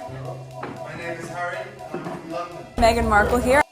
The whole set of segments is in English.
My name is Harry, and I'm from London. Meghan Markle here.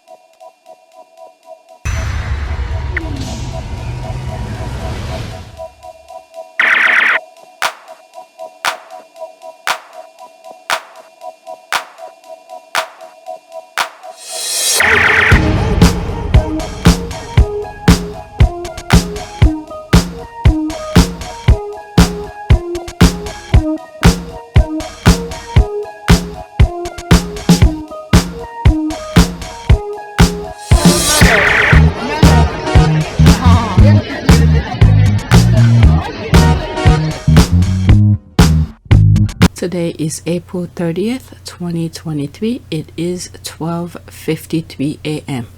Today is April 30th, 2023. It is 12:53 a.m.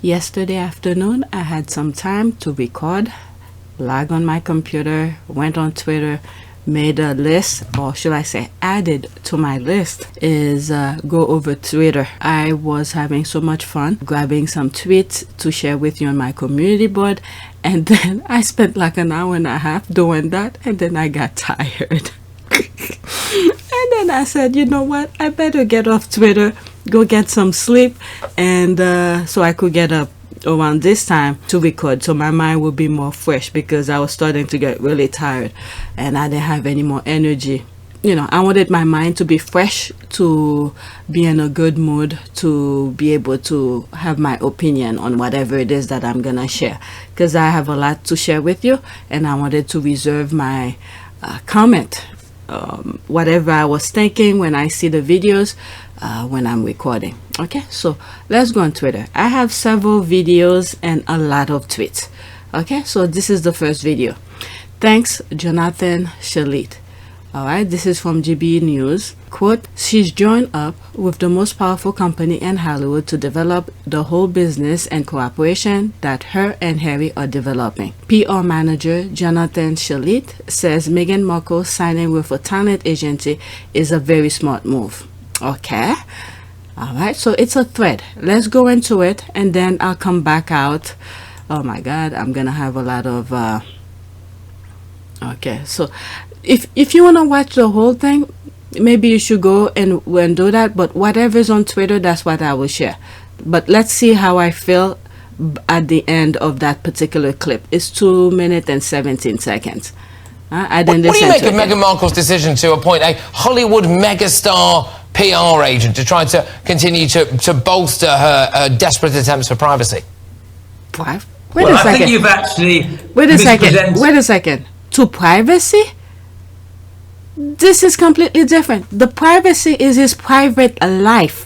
Yesterday afternoon, I had some time to record, log on my computer, went on Twitter, made a list, or should I say added to my list, is go over Twitter. I was having so much fun grabbing some tweets to share with you on my community board, and then I spent like an hour and a half doing that, and then I got tired. And then I said, you know what, I better get off Twitter, go get some sleep, and so I could get up around this time to record, so my mind would be more fresh, because I was starting to get really tired and I didn't have any more energy. You know, I wanted my mind to be fresh, to be in a good mood, to be able to have my opinion on whatever it is that I'm gonna share, because I have a lot to share with you, and I wanted to reserve my comment, whatever I was thinking when I see the videos when I'm recording. Okay, so let's go on Twitter. I have several videos and a lot of tweets. Okay, so this is the first video. Thanks, Jonathan Shalit. All right, this is from GB News. Quote, she's joined up with the most powerful company in Hollywood to develop the whole business and cooperation that her and Harry are developing. PR manager Jonathan Shalit says Meghan Markle signing with a talent agency is a very smart move. Okay. All right, so it's a thread. Let's go into it, and then I'll come back out. Oh my God, I'm gonna have a lot of okay, so if you want to watch the whole thing, maybe you should go and do that, but whatever's on Twitter, that's what I will share. But let's see how I feel at the end of that particular clip. It's 2 minutes and 17 seconds. I didn't what do you listen make of Meghan Markle's decision to appoint a Hollywood megastar PR agent to try to continue to bolster her desperate attempts for privacy? Wait well, a second. I think you've actually Wait a second. To privacy? This is completely different. The privacy is his private life.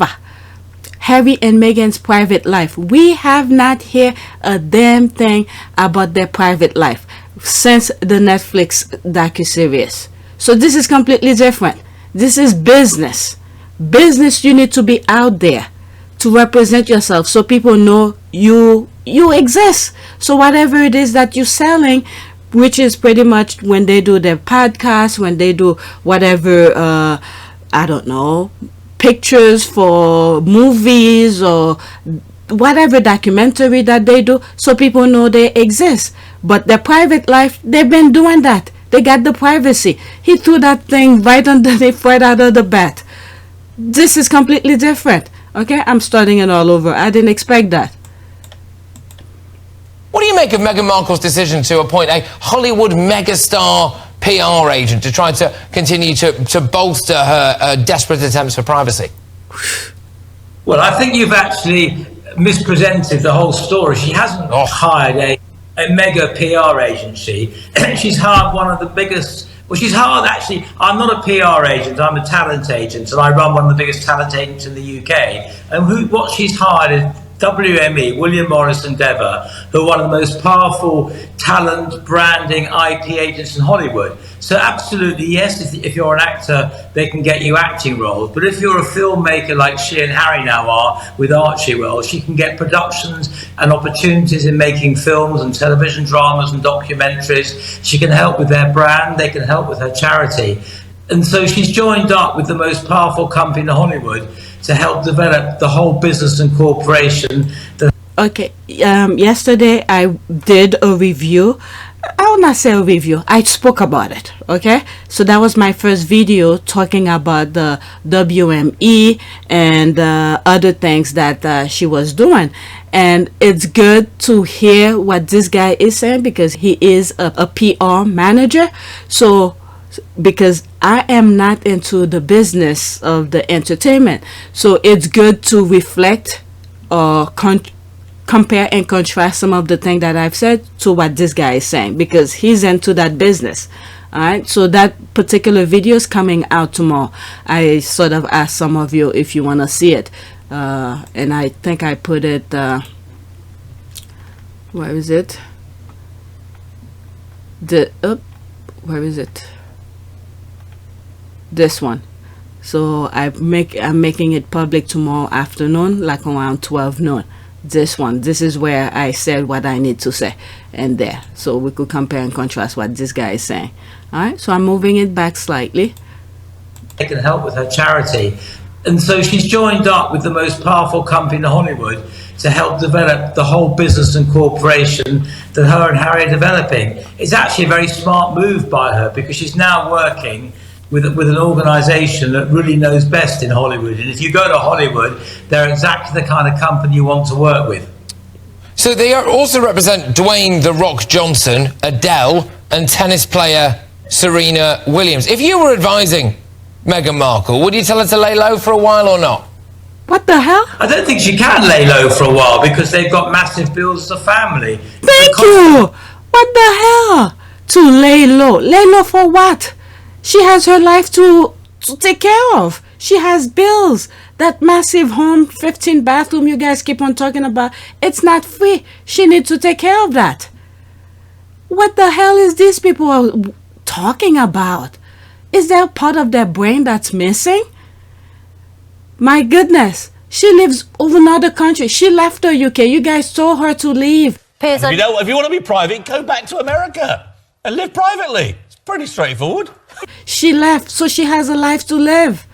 Harry and Meghan's private life. We have not heard a damn thing about their private life since the Netflix docuseries. So this is completely different. This is business. Business, you need to be out there to represent yourself so people know you exist. So whatever it is that you're selling, which is pretty much when they do their podcast, when they do whatever, I don't know, pictures for movies or whatever documentary that they do, so people know they exist. But their private life, they've been doing that. They got the privacy. He threw that thing right underneath, right out of the bat. This is completely different. Okay, I'm starting it all over. I didn't expect that. What do you make of Meghan Markle's decision to appoint a Hollywood megastar PR agent to try to continue to bolster her desperate attempts for privacy? Well, I think you've actually mispresented the whole story. She hasn't hired a mega PR agency. She's hired one of the biggest. Well, she's hired actually. I'm not a PR agent. I'm a talent agent, and I run one of the biggest talent agents in the UK. And what she's hired is WME, William Morris Endeavour, who are one of the most powerful talent, branding, IP agents in Hollywood. So absolutely, yes, if you're an actor, they can get you acting roles. But if you're a filmmaker like she and Harry now are with Archewell, she can get productions and opportunities in making films and television dramas and documentaries. She can help with their brand, they can help with her charity. And so she's joined up with the most powerful company in Hollywood to help develop the whole business and corporation. Okay, yesterday I did a review I will not say a review. I spoke about it. Okay, so that was my first video talking about the WME and other things that she was doing, and it's good to hear what this guy is saying because he is a PR manager. So because I am not into the business of the entertainment, so it's good to reflect or compare and contrast some of the things that I've said to what this guy is saying because he's into that business. All right, so that particular video is coming out tomorrow. I sort of asked some of you if you want to see it, and I think I put it where is it, where is it, this one. So I'm making it public tomorrow afternoon, like around 12 noon. This is where I said what I need to say, and there, so we could compare and contrast what this guy is saying. All right, so I'm moving it back slightly. They can help with her charity, and so she's joined up with the most powerful company in Hollywood to help develop the whole business and corporation that her and Harry are developing. It's actually a very smart move by her because she's now working with an organisation that really knows best in Hollywood. And if you go to Hollywood, they're exactly the kind of company you want to work with. So they also represent Dwayne "The Rock" Johnson, Adele, and tennis player Serena Williams. If you were advising Meghan Markle, would you tell her to lay low for a while or not? What the hell? I don't think she can lay low for a while because they've got massive bills as a family. Thank you. What the hell? To lay low. Lay low for what? She has her life to take care of. She has bills. That massive home, 15 bathroom you guys keep on talking about, it's not free. She needs to take care of that. What the hell is these people talking about? Is there a part of their brain that's missing? My goodness. She lives over another country. She left the UK. You guys told her to leave. If you want to be private, go back to America and live privately. It's pretty straightforward. She left, so she has a life to live.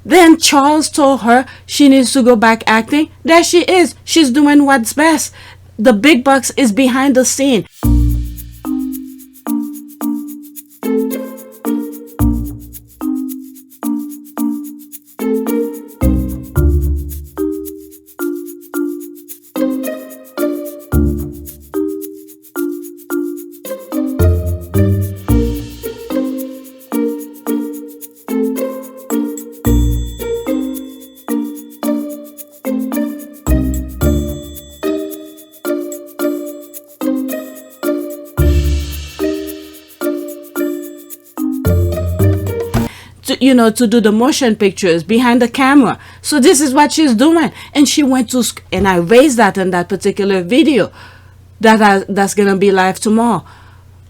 Then Charles told her she needs to go back acting. There she is. She's doing what's best. The big bucks is behind the scene. To do the motion pictures behind the camera. So this is what she's doing, and she went to and I raised that in that particular video that's gonna be live tomorrow.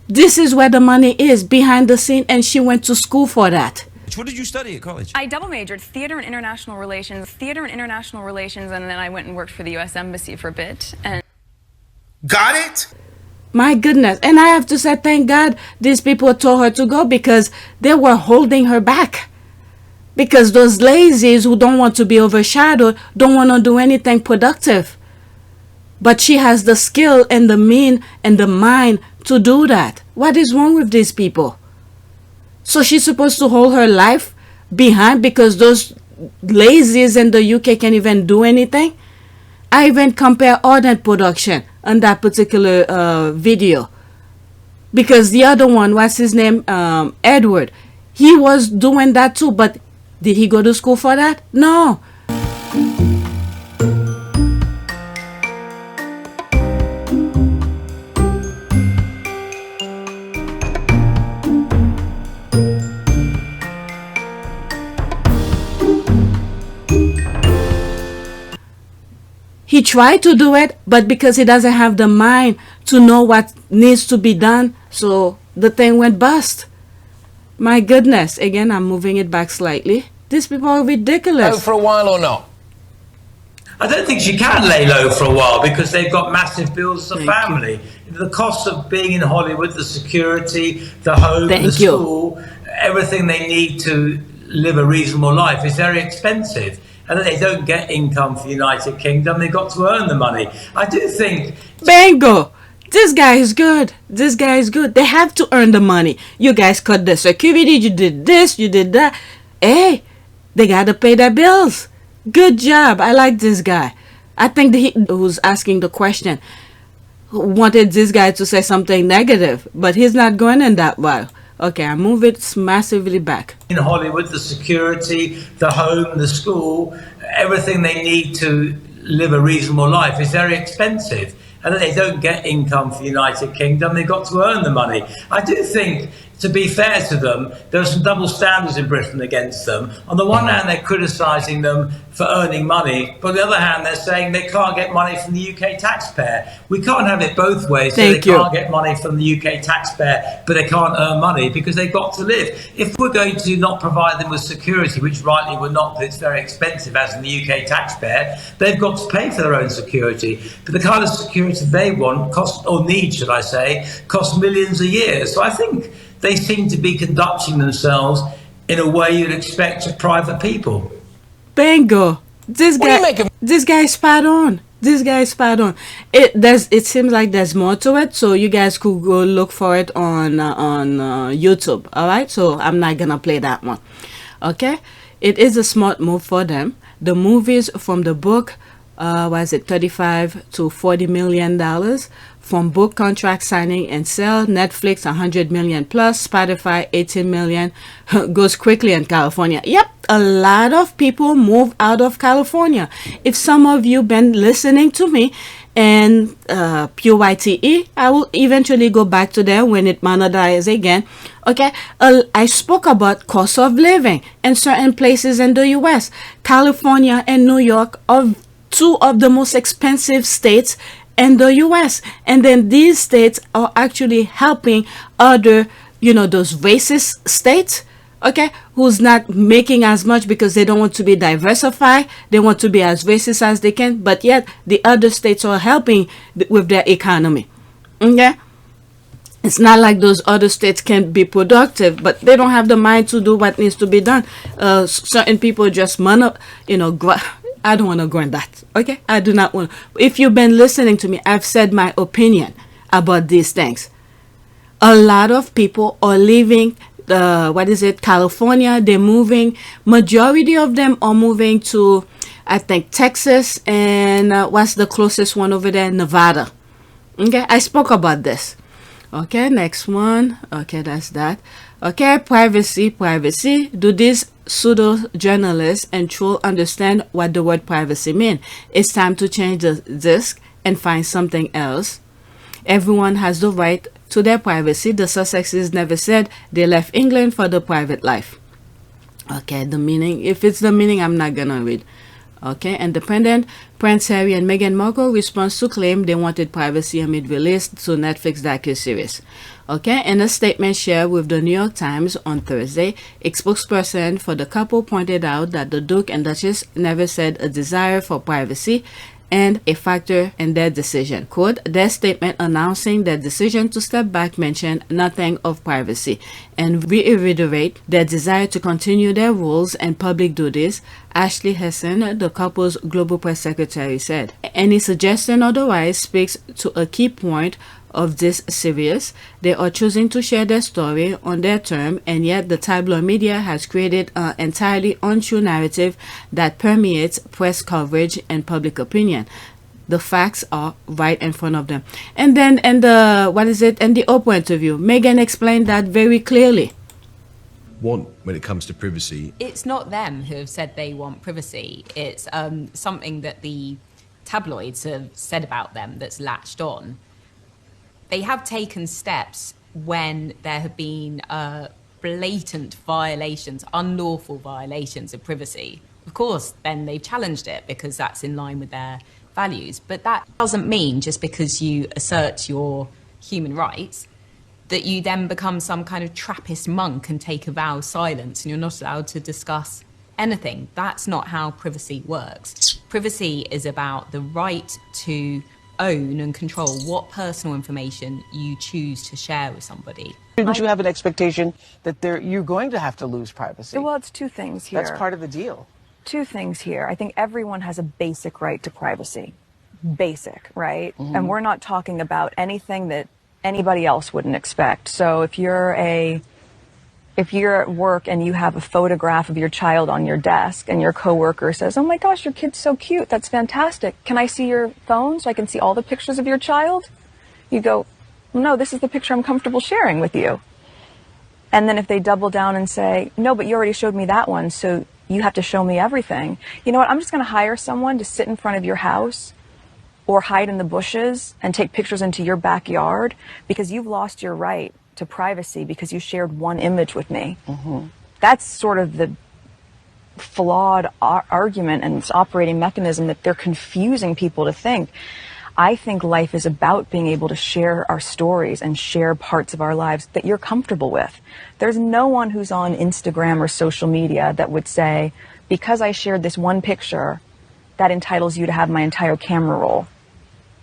This is where the money is, behind the scene, and she went to school for that. What did you study at college? I double majored theater and international relations, and then I went and worked for the U.S. Embassy for a bit. And Got it? My goodness. And I have to say, thank God these people told her to go because they were holding her back. Because those lazies who don't want to be overshadowed don't want to do anything productive. But she has the skill and the mean and the mind to do that. What is wrong with these people? So she's supposed to hold her life behind because those lazies in the UK can't even do anything? I even compare Ardent production on that particular video. Because the other one, what's his name? Edward. He was doing that too, but did he go to school for that? No. He tried to do it, but because he doesn't have the mind to know what needs to be done, so the thing went bust. My goodness. Again, I'm moving it back slightly. These people are ridiculous. Low for a while or not? I don't think she can lay low for a while because they've got massive bills as a family. The cost of being in Hollywood, the security, the home, the school, everything they need to live a reasonable life is very expensive. And then they don't get income for the United Kingdom. They've got to earn the money. I do think... Bingo! this guy is good. This guy is good. They have to earn the money. You guys cut the security. You did this. You did that. Hey, they got to pay their bills. Good job. I like this guy. I think he who's asking the question wanted this guy to say something negative, but he's not going in that way. Okay, I move it massively back. In Hollywood, the security, the home, the school, everything they need to live a reasonable life is very expensive. And they don't get income for the United Kingdom. They've got to earn the money. I do think, to be fair to them, there are some double standards in Britain against them. On the one hand, they're criticising them for earning money, but on the other hand, they're saying they can't get money from the UK taxpayer. We can't have it both ways. So they can't get money from the UK taxpayer, but they can't earn money because they've got to live. If we're going to not provide them with security, which rightly we're not, but it's very expensive as in the UK taxpayer, they've got to pay for their own security. But the kind of security they want, cost or need, should I say, costs millions a year. So I think they seem to be conducting themselves in a way you'd expect of private people. Bingo. This guy is spot on. This guy is spot on. It seems like there's more to it, so you guys could go look for it on YouTube. All right, so I'm not gonna play that one. Okay, it is a smart move for them. The movies from the book, was it $35 to $40 million from book contract signing and sale. Netflix 100 million plus, Spotify 18 million. Goes quickly in California. Yep, a lot of people move out of California. If some of you been listening to me and PYTE, I will eventually go back to there when it monetizes again. Okay, I spoke about cost of living in certain places in the US. California and New York are two of the most expensive states in the US, and then these states are actually helping other, those racist states, okay, who's not making as much because they don't want to be diversified. They want to be as racist as they can, but yet the other states are helping with their economy. Okay, it's not like those other states can't be productive, but they don't have the mind to do what needs to be done. Certain people just I don't want to go in that. Okay, I do not want. If you've been listening to me, I've said my opinion about these things. A lot of people are leaving California. They're moving. Majority of them are moving to, I think, Texas, and what's the closest one over there? Nevada. Okay, I spoke about this. Okay, next one. Okay, that's that. Okay, privacy. Do these pseudo journalists and trolls understand what the word privacy means? It's time to change the disc and find something else. Everyone has the right to their privacy. The Sussexes never said they left England for the private life. Okay, the meaning. If it's the meaning, I'm not gonna read. Okay, Independent. Prince Harry and Meghan Markle response to claim they wanted privacy amid release to Netflix docuseries. Okay, in a statement shared with the New York Times on Thursday, a spokesperson for the couple pointed out that the Duke and Duchess never said a desire for privacy and a factor in their decision. Quote, their statement announcing their decision to step back mentioned nothing of privacy and reiterate their desire to continue their roles and public duties, Ashley Hessen, the couple's global press secretary, said. Any suggestion otherwise speaks to a key point of this series. They are choosing to share their story on their term, and yet the tabloid media has created an entirely untrue narrative that permeates press coverage and public opinion. The facts are right in front of them. And then in the Oprah interview, Meghan explained that very clearly. When it comes to privacy, it's not them who have said they want privacy. It's something that the tabloids have said about them that's latched on. They have taken steps when there have been blatant violations, unlawful violations of privacy. Of course, then they've challenged it because that's in line with their values. But that doesn't mean just because you assert your human rights that you then become some kind of Trappist monk and take a vow of silence and you're not allowed to discuss anything. That's not how privacy works. Privacy is about the right to own and control what personal information you choose to share with somebody. Didn't you have an expectation that you're going to have to lose privacy? Well, it's two things here. That's part of the deal. Two things here. I think everyone has a basic right to privacy. basic, right? And we're not talking about anything that anybody else wouldn't expect. So if you're at work and you have a photograph of your child on your desk and your coworker says, "Oh my gosh, your kid's so cute. That's fantastic. Can I see your phone so I can see all the pictures of your child?" You go, "No, this is the picture I'm comfortable sharing with you." And then if they double down and say, "No, but you already showed me that one, so you have to show me everything." You know what? I'm just going to hire someone to sit in front of your house or hide in the bushes and take pictures into your backyard because you've lost your right to privacy because you shared one image with me. That's sort of the flawed argument and its operating mechanism that they're confusing people to think. I think life is about being able to share our stories and share parts of our lives that you're comfortable with. There's no one who's on Instagram or social media that would say, because I shared this one picture, that entitles you to have my entire camera roll.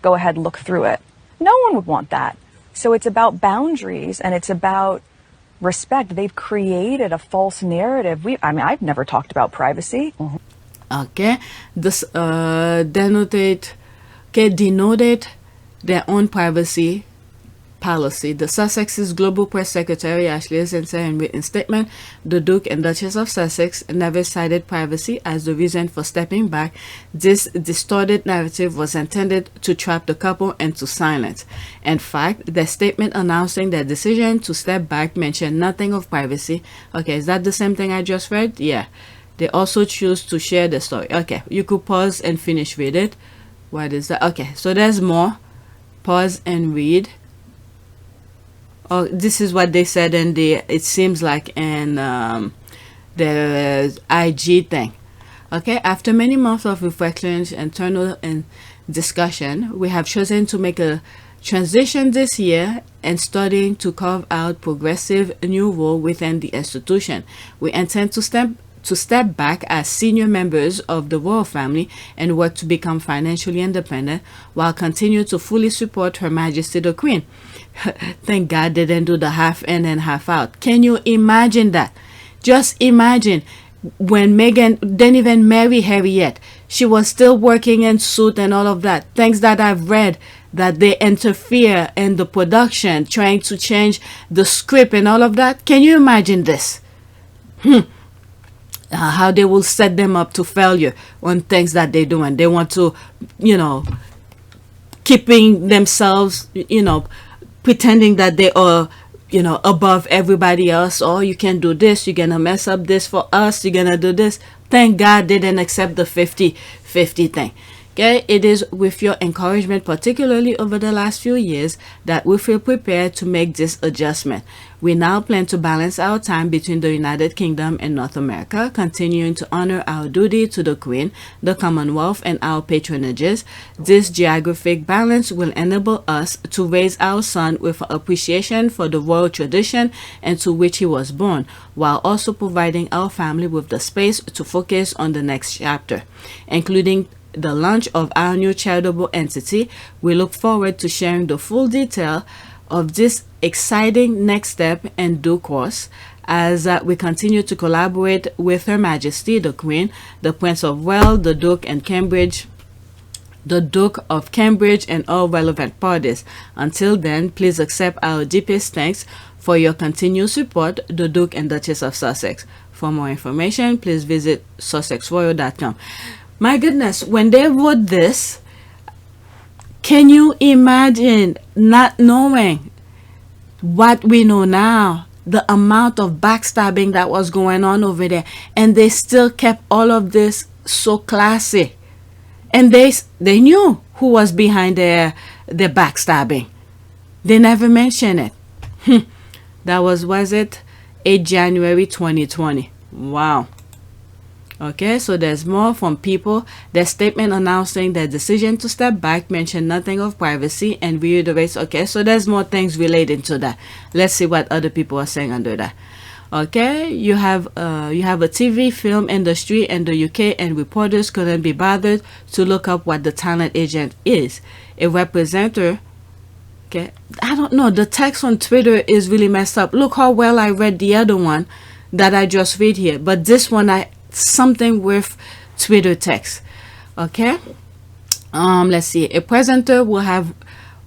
Go ahead, look through it. No one would want that. So it's about boundaries and it's about respect. They've created a false narrative. I've never talked about privacy. Okay, this denoted their own privacy policy. The Sussex's Global Press Secretary Ashley Wilson said in a written statement, the Duke and Duchess of Sussex never cited privacy as the reason for stepping back. This distorted narrative was intended to trap the couple into silence. In fact, their statement announcing their decision to step back mentioned nothing of privacy. Okay, is that the same thing I just read? Yeah. They also choose to share the story. Okay, you could pause and finish read it. What is that? Okay, so there's more. Pause and read. Oh, this is what they said in the, it seems like in the IG thing. Okay, after many months of reflections, internal and discussion, we have chosen to make a transition this year and studying to carve out progressive new role within the institution. We intend to step back as senior members of the royal family and work to become financially independent while continue to fully support Her Majesty the Queen. Thank God they didn't do the half in and half out. Can you imagine that? Just imagine when Meghan didn't even marry Harry yet. She was still working in suit and all of that. Things that I've read that they interfere in the production, trying to change the script and all of that. Can you imagine this? How they will set them up to failure on things that they do, and they want to, keeping themselves, pretending that they are, above everybody else. Oh, you can do this, you're gonna mess up this for us, you're gonna do this. Thank God they didn't accept the 50-50 thing. Okay, it is with your encouragement, particularly over the last few years, that we feel prepared to make this adjustment. We now plan to balance our time between the United Kingdom and North America, continuing to honor our duty to the Queen, the Commonwealth, and our patronages. This geographic balance will enable us to raise our son with appreciation for the royal tradition into which he was born, while also providing our family with the space to focus on the next chapter, including the launch of our new charitable entity. We look forward to sharing the full detail of this exciting next step in due course as we continue to collaborate with Her Majesty the Queen, the Prince of Wales, the Duke of Cambridge, and all relevant parties. Until then, please accept our deepest thanks for your continued support, the Duke and Duchess of Sussex. For more information, please visit sussexroyal.com. My goodness, when they wrote this, can you imagine not knowing what we know now, the amount of backstabbing that was going on over there, and they still kept all of this so classy, and they knew who was behind their backstabbing. They never mentioned it. That was it 8 January 2020. Wow. Okay, so there's more from people. Their statement announcing their decision to step back mentioned nothing of privacy and reiterates. Okay, so there's more things relating to that. Let's see what other people are saying under that. Okay, you have a TV film industry in the UK, and reporters couldn't be bothered to look up what the talent agent is. A representative. Okay, I don't know. The text on Twitter is really messed up. Look how well I read the other one that I just read here, but this one something with Twitter text. Okay, Let's see, a presenter will have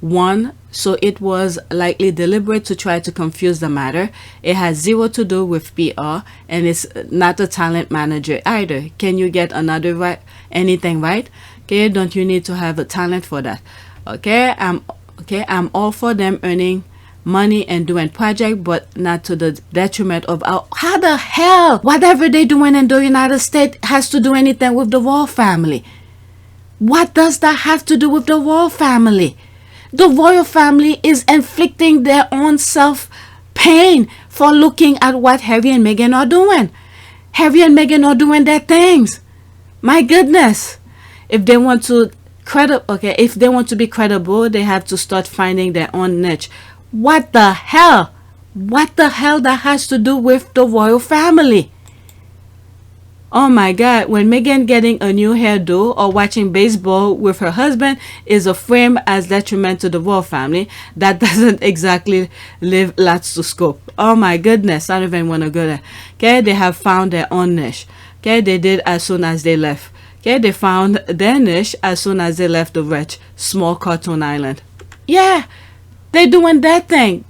one, so it was likely deliberate to try to confuse the matter. It has zero to do with PR, and it's not a talent manager either. Can you get another right, anything right? Okay, don't you need to have a talent for that? I'm all for them earning money and doing project, but not to the detriment of our, how the hell whatever they doing in the United States has to do anything with the royal family? What does that have to do with the royal family? The royal family is inflicting their own self pain for looking at what Harry and Meghan are doing. Harry and Meghan are doing their things. My goodness. If they want to if they want to be credible, they have to start finding their own niche. What the hell? What the hell that has to do with the royal family? Oh my God, when Meghan getting a new hairdo or watching baseball with her husband is a frame as detriment to the royal family, that doesn't exactly leave lots to scope. Oh my goodness, I don't even want to go there. Okay, they have found their own niche. Okay, they did as soon as they left. Okay, they found their niche as soon as they left the rich, small cartoon island. Yeah, they're doing their thing.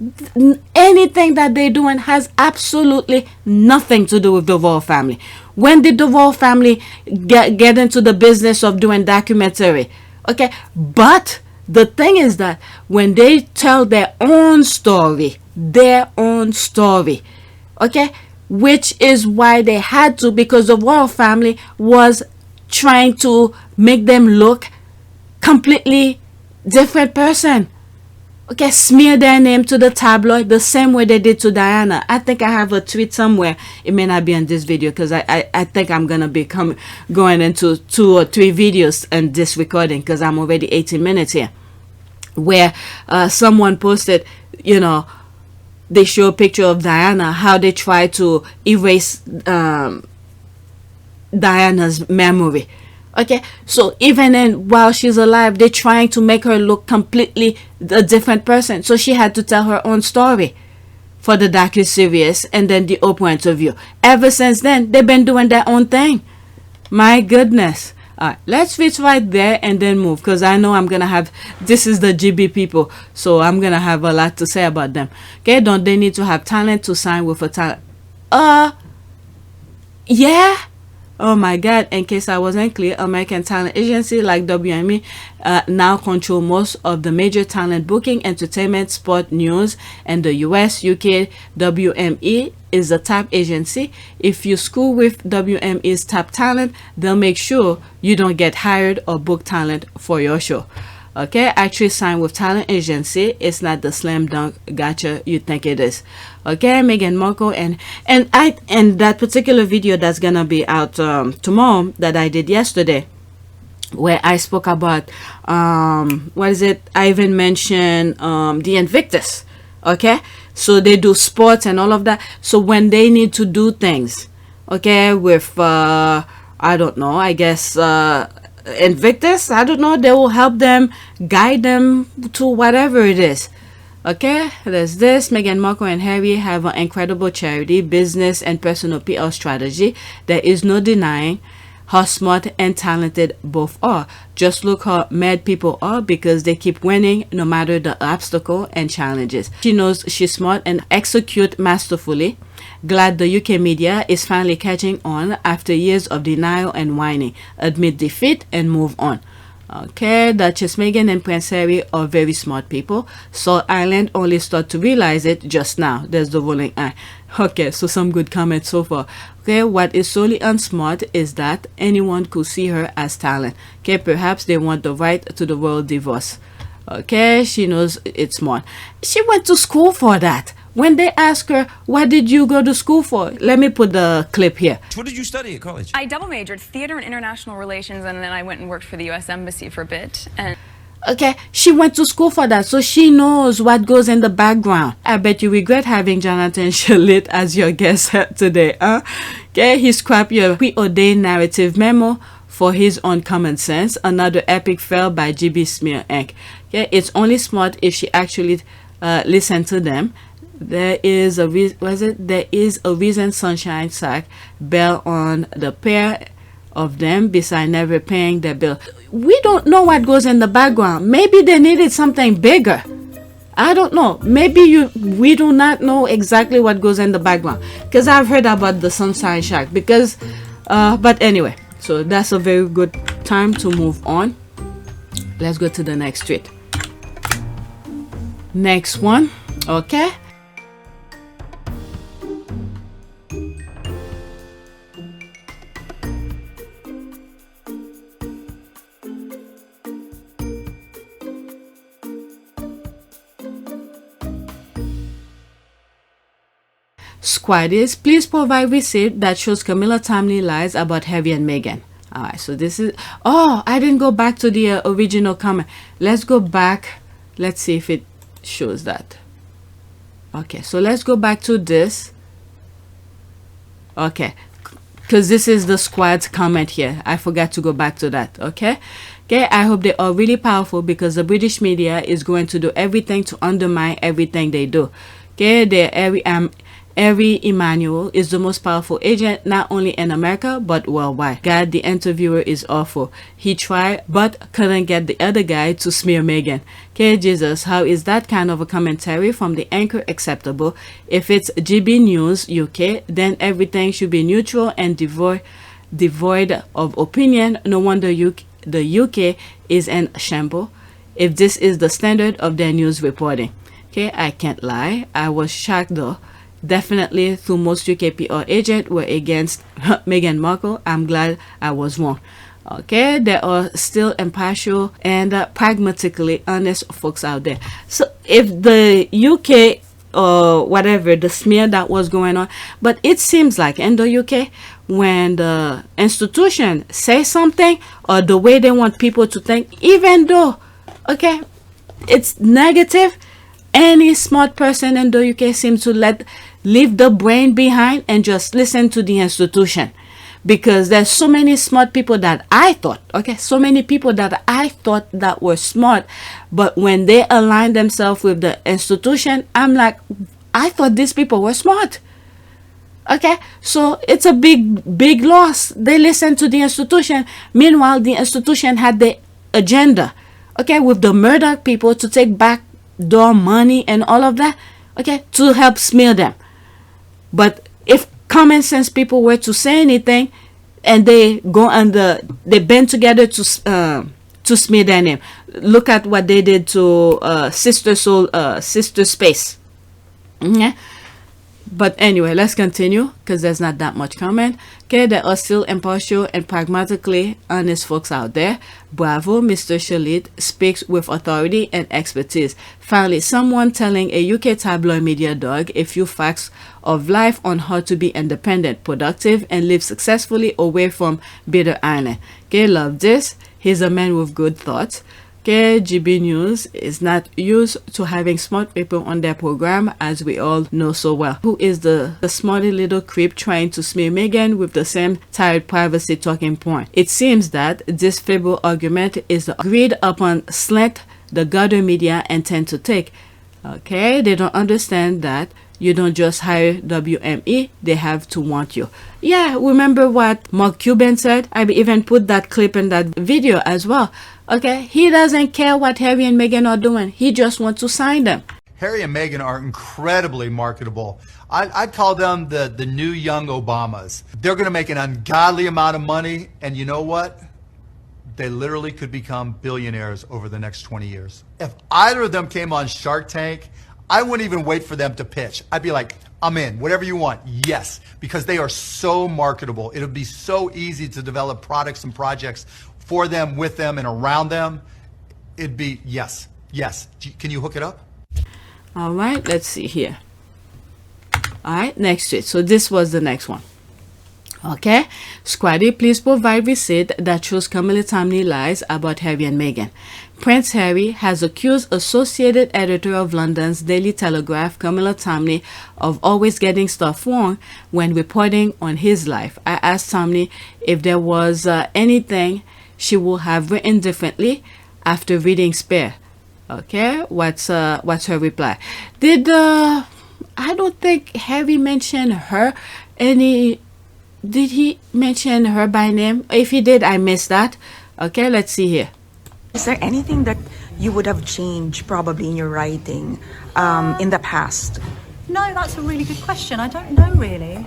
Anything that they're doing has absolutely nothing to do with the royal family. When did the royal family get into the business of doing documentary? Okay, but the thing is that when they tell their own story, okay, which is why they had to, because the royal family was trying to make them look completely different person. Okay, smear their name to the tabloid the same way they did to Diana. I think I have a tweet somewhere. It may not be in this video because I think I'm gonna be going into 2 or 3 videos in this recording because I'm already 18 minutes here, where someone posted, you know, they show a picture of Diana, how they try to erase Diana's memory. Okay, so even then, while she's alive, they're trying to make her look completely a different person. So she had to tell her own story for the docuseries and then the Oprah interview. Ever since then, they've been doing their own thing. My goodness. All right, let's reach right there and then move, because I know I'm gonna have, this is the GB people, so I'm gonna have a lot to say about them. Okay, don't they need to have talent to sign with a talent? Yeah. Oh my God, in case I wasn't clear, American talent agency like WME now control most of the major talent booking, entertainment, sport, news in the US, UK. WME is the top agency. If you school with WME's top talent, they'll make sure you don't get hired or book talent for your show. Okay, actually sign with talent agency. It's not the slam dunk gotcha you think it is. Okay, Meghan Markle and that particular video that's gonna be out tomorrow that I did yesterday, where I spoke about what is it? I even mentioned the Invictus. Okay, so they do sports and all of that. So when they need to do things, okay, with I don't know, I guess Invictus, I don't know, they will help them, guide them to whatever it is. Okay, there's this. Meghan Markle and Harry have an incredible charity, business, and personal PR strategy. There is no denying how smart and talented both are. Just look how mad people are because they keep winning no matter the obstacle and challenges. She knows she's smart and execute masterfully. Glad the UK media is finally catching on after years of denial and whining. Admit defeat and move on. Okay, Duchess Meghan and Prince Harry are very smart people. So Ireland only start to realize it just now. There's the rolling eye. Okay, so some good comments so far. Okay, what is solely unsmart is that anyone could see her as talent. Okay, perhaps they want the right to the royal divorce. Okay, she knows it's smart. She went to school for that. When they ask her, what did you go to school for? Let me put the clip here. What did you study at college? I double majored theater and international relations, and then I went and worked for the US Embassy for a bit. And okay, she went to school for that, so she knows what goes in the background. I bet you regret having Jonathan Shalit as your guest today, huh? Okay, he scrapped your preordained narrative memo for his own common sense. Another epic fail by GB Smear Inc. Okay, it's only smart if she actually listened to them. There is a reason Sunshine Sack bail on the pair of them besides never paying their bill. We don't know what goes in the background. Maybe they needed something bigger. I don't know. Maybe we do not know exactly what goes in the background, because I've heard about the Sunshine Shack. Because but anyway, so that's a very good time to move on. Let's go to the next tweet. Next one. Okay. Squaddies, please provide receipt that shows Camilla Tominey lies about Harry and Meghan. Alright, so this is... Oh, I didn't go back to the original comment. Let's go back. Let's see if it shows that. Okay, so let's go back to this. Okay, because this is the squad's comment here. I forgot to go back to that. Okay, I hope they are really powerful, because the British media is going to do everything to undermine everything they do. Okay, Harry Emmanuel is the most powerful agent not only in America but worldwide. God, the interviewer is awful. He tried but couldn't get the other guy to smear Meghan. Okay, Jesus, how is that kind of a commentary from the anchor acceptable? If it's GB News UK, then everything should be neutral and devoid of opinion. No wonder the UK is in shambles if this is the standard of their news reporting. Okay, I can't lie. I was shocked though. Definitely through most UK PR agents were against Meghan Markle. I'm glad I was wrong. Okay, there are still impartial and pragmatically honest folks out there. So if the UK or whatever, the smear that was going on, but it seems like in the UK, when the institution says something or the way they want people to think, even though, okay, it's negative, any smart person in the UK seems to leave the brain behind and just listen to the institution. Because there's so many smart people that I thought, okay, so many people that I thought that were smart, but when they align themselves with the institution, I'm like, I thought these people were smart. Okay, so it's a big loss. They listen to the institution. Meanwhile, the institution had the agenda, okay, with the Murdoch people to take back door money and all of that, okay, to help smear them. But if common sense people were to say anything, and they go and they band together to smear their name. Look at what they did to Sister Space. Okay? But anyway, let's continue, because there's not that much comment. Okay, there are still impartial and pragmatically honest folks out there. Bravo, Mr. Shalit speaks with authority and expertise. Finally, someone telling a UK tabloid media dog a few facts of life on how to be independent, productive, and live successfully away from Bitter Island. Okay, love this. He's a man with good thoughts. Okay, GB News is not used to having smart people on their program, as we all know so well. Who is the smarty little creep trying to smear Meghan with the same tired privacy talking point? It seems that this feeble argument is the agreed upon slant the Gardner media intend to take. Okay, they don't understand that you don't just hire WME, they have to want you. Yeah, remember what Mark Cuban said? I even put that clip in that video as well. Okay, he doesn't care what Harry and Meghan are doing. He just wants to sign them. Harry and Meghan are incredibly marketable. I'd call them the new young Obamas. They're going to make an ungodly amount of money, and you know what? They literally could become billionaires over the next 20 years. If either of them came on Shark Tank, I wouldn't even wait for them to pitch. I'd be like, I'm in, whatever you want, yes, because they are so marketable. It'll be so easy to develop products and projects for them, with them, and around them. It'd be, yes. Can you hook it up? All right, let's see here. All right, next tweet. So this was the next one. Okay, Squaddy, please provide receipt that shows Camilla Tominey lies about Harry and Meghan. Prince Harry has accused associated editor of London's Daily Telegraph, Camilla Tominey, of always getting stuff wrong when reporting on his life. I asked Tominey if there was anything she would have written differently after reading Spare. Okay, what's her reply? I don't think Harry mentioned her any Did he mention her by name? If he did, I missed that. Okay, let's see here. Is there anything that you would have changed probably in your writing in the past? No, that's a really good question. I don't know really.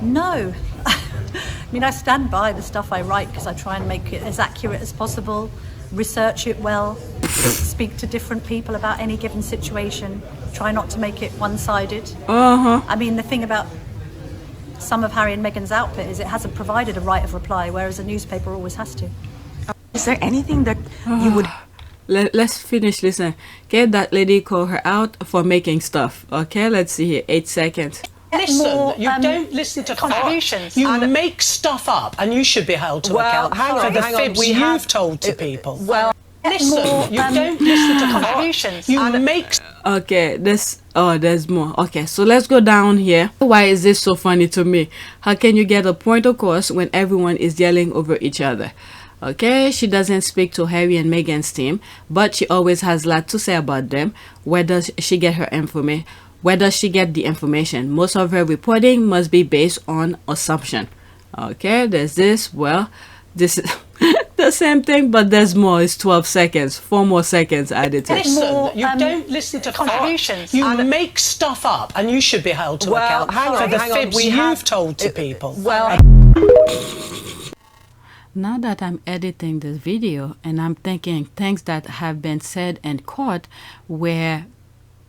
No. I mean, I stand by the stuff I write because I try and make it as accurate as possible, research it well, speak to different people about any given situation, try not to make it one-sided. I mean, the thing about some of Harry and Meghan's output is it hasn't provided a right of reply, whereas a newspaper always has to. Is there anything that you would... Let's finish listening. Okay, that lady called her out for making stuff. Okay, let's see here. 8 seconds. Listen, you don't listen to contributions. You make stuff up, and you should be held to account for the fibs you've told to people. Well, listen, you don't listen to contributions. You make. Okay, there's more. Okay, so let's go down here. Why is this so funny to me? How can you get a point across when everyone is yelling over each other? Okay, she doesn't speak to Harry and Meghan's team, but she always has a lot to say about them. Where does she get her information? Where does she get the information? Most of her reporting must be based on assumption. Okay, there's this. Well, this is the same thing, but there's more. It's 12 seconds. 4 more seconds added to it. Listen, you don't listen to contributions. You make stuff up, and you should be held to account for the fibs you've told to people. Well. Now that I'm editing this video and I'm thinking things that have been said in court where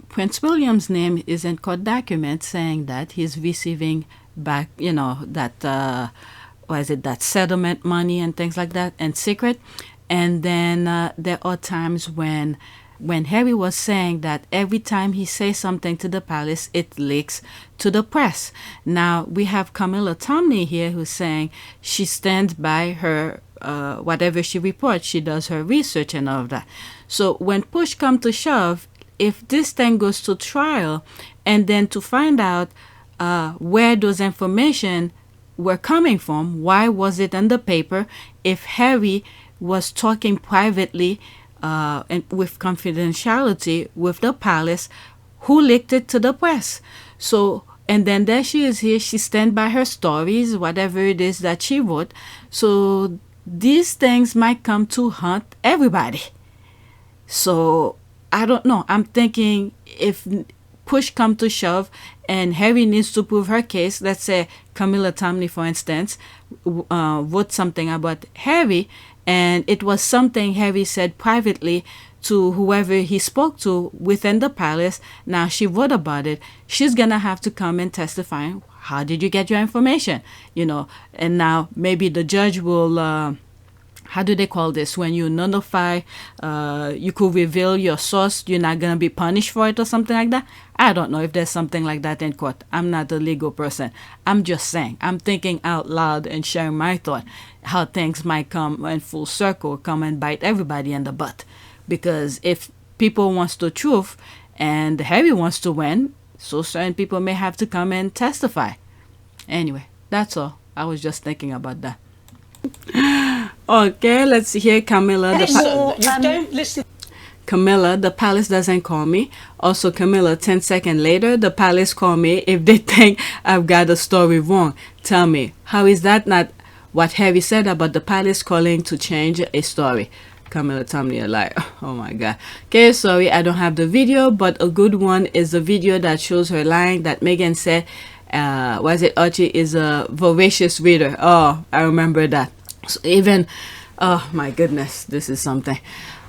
Prince William's name is in court documents saying that he's receiving back, you know, that, that settlement money and things like that in secret. And then there are times when Harry was saying that every time he says something to the palace, it leaks to the press. Now, we have Camilla Tominey here who's saying she stands by her, whatever she reports, she does her research and all of that. So when push comes to shove, if this thing goes to trial and then to find out where those information were coming from, why was it in the paper, if Harry was talking privately and with confidentiality with the palace, who leaked it to the press? So, and then there she is here, she stands by her stories, whatever it is that she wrote. So these things might come to haunt everybody. So I don't know. I'm thinking if push come to shove and Harry needs to prove her case, let's say Camilla Tominey, for instance, wrote something about Harry, and it was something Harry said privately to whoever he spoke to within the palace. Now she wrote about it. She's going to have to come and testify. How did you get your information? You know, and now maybe the judge will, how do they call this? When you nullify, you could reveal your source, you're not going to be punished for it or something like that. I don't know if there's something like that in court. I'm not a legal person. I'm just saying, I'm thinking out loud and sharing my thought, how things might come in full circle, come and bite everybody in the butt. Because if people wants the truth and Harry wants to win, so certain people may have to come and testify. Anyway, that's all. I was just thinking about that. Okay, let's see here. Camilla, you don't listen. Camilla, the palace doesn't call me. Also, Camilla, 10 seconds later, the palace call me if they think I've got a story wrong. Tell me, how is that not what Harry said about the palace calling to change a story? Camilla Tominey, like, oh my God. Okay, sorry, I don't have the video, but a good one is the video that shows her lying that Meghan said, Archie is a voracious reader. Oh, I remember that. So even, oh my goodness, this is something.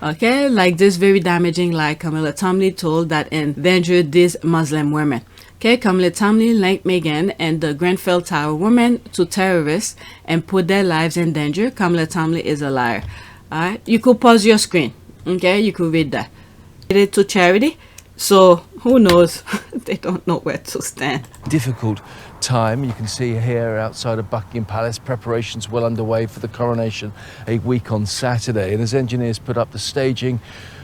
Okay, like this very damaging lie Camilla Tominey told that endangered these Muslim women. Okay, Camilla Tominey linked Meghan and the Grenfell Tower women to terrorists and put their lives in danger. Camilla Tominey is a liar. Alright, you could pause your screen. Okay, you could read that. It to charity. So who knows? They don't know where to stand. Difficult time. You can see here outside of Buckingham Palace, preparations well underway for the coronation a week on Saturday. And as engineers put up the staging,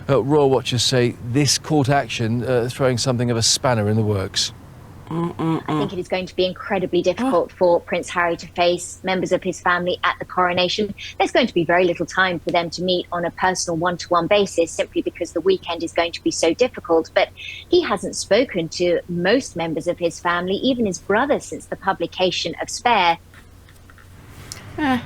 royal watchers say this court action throwing something of a spanner in the works. I think it is going to be incredibly difficult for Prince Harry to face members of his family at the coronation. There's going to be very little time for them to meet on a personal one-to-one basis, simply because the weekend is going to be so difficult. But he hasn't spoken to most members of his family, even his brother, since the publication of Spare.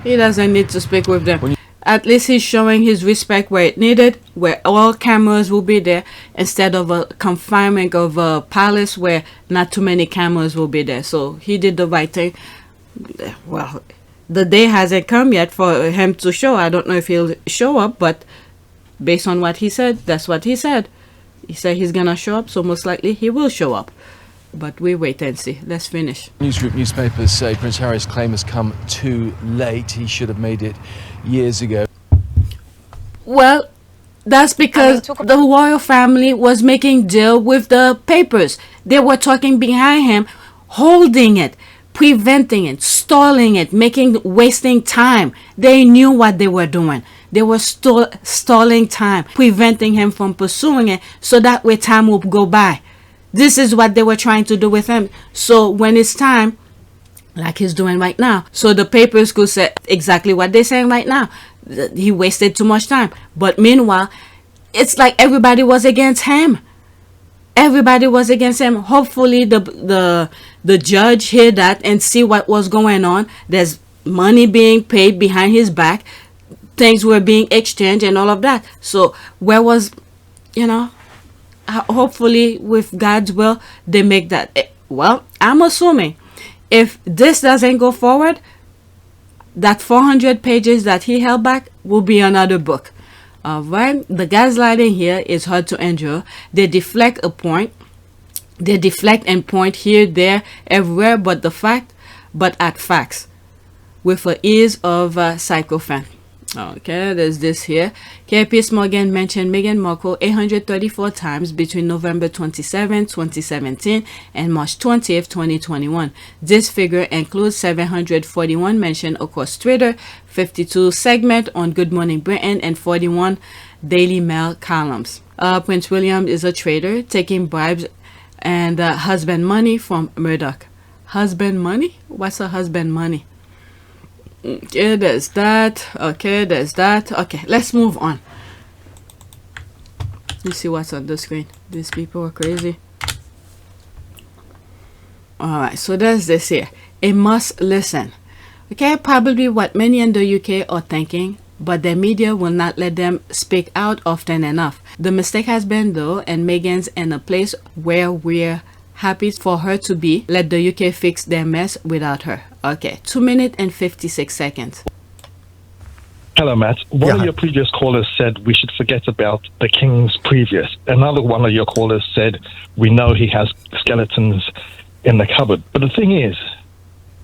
He doesn't need to speak with them. At least he's showing his respect where it needed, where all cameras will be there, instead of a confinement of a palace where not too many cameras will be there. So he did the right thing. Well, the day hasn't come yet for him to show. I don't know if he'll show up, but based on what he said, that's what he said. He said he's gonna show up, so most likely he will show up. But we wait and see. Let's finish. Newsgroup newspapers say Prince Harry's claim has come too late. He should have made it years ago. Well, that's because the royal family was making deal with the papers. They were talking behind him, holding it, preventing it, stalling it, wasting time. They knew what they were doing. They were stalling time, preventing him from pursuing it, so that way time would go by. This is what they were trying to do with him. So when it's time, like he's doing right now, so the papers could say exactly what they're saying right now. He wasted too much time. But meanwhile, it's like everybody was against him. Everybody was against him. Hopefully the judge heard that and see what was going on. There's money being paid behind his back. Things were being exchanged and all of that. So where was, hopefully with God's will, they make that. Well, I'm assuming if this doesn't go forward, that 400 pages that he held back will be another book. All right. The gaslighting here is hard to endure. They deflect a point. They deflect and point here, there, everywhere, but at facts with the ease of a psychopath. Okay, there's this here. Piers Morgan mentioned Meghan Markle 834 times between November 27, 2017 and March 20th, 2021. This figure includes 741 mentions across Twitter, 52 segments on Good Morning Britain, and 41 Daily Mail columns. Prince William is a traitor, taking bribes and husband money from Murdoch. Husband money? What's a husband money? Okay, there's that. Okay, there's that. Okay, let's move on. You see what's on the screen. These people are crazy. Alright, so there's this here. A must listen. Okay, probably what many in the UK are thinking, but the media will not let them speak out often enough. The mistake has been, though, and Meghan's in a place where we're happy for her to be. Let the UK fix their mess without her. Okay, 2 minutes and 56 seconds. Hello, Matt. One of your previous callers said we should forget about the King's previous. Another one of your callers said we know he has skeletons in the cupboard. But the thing is,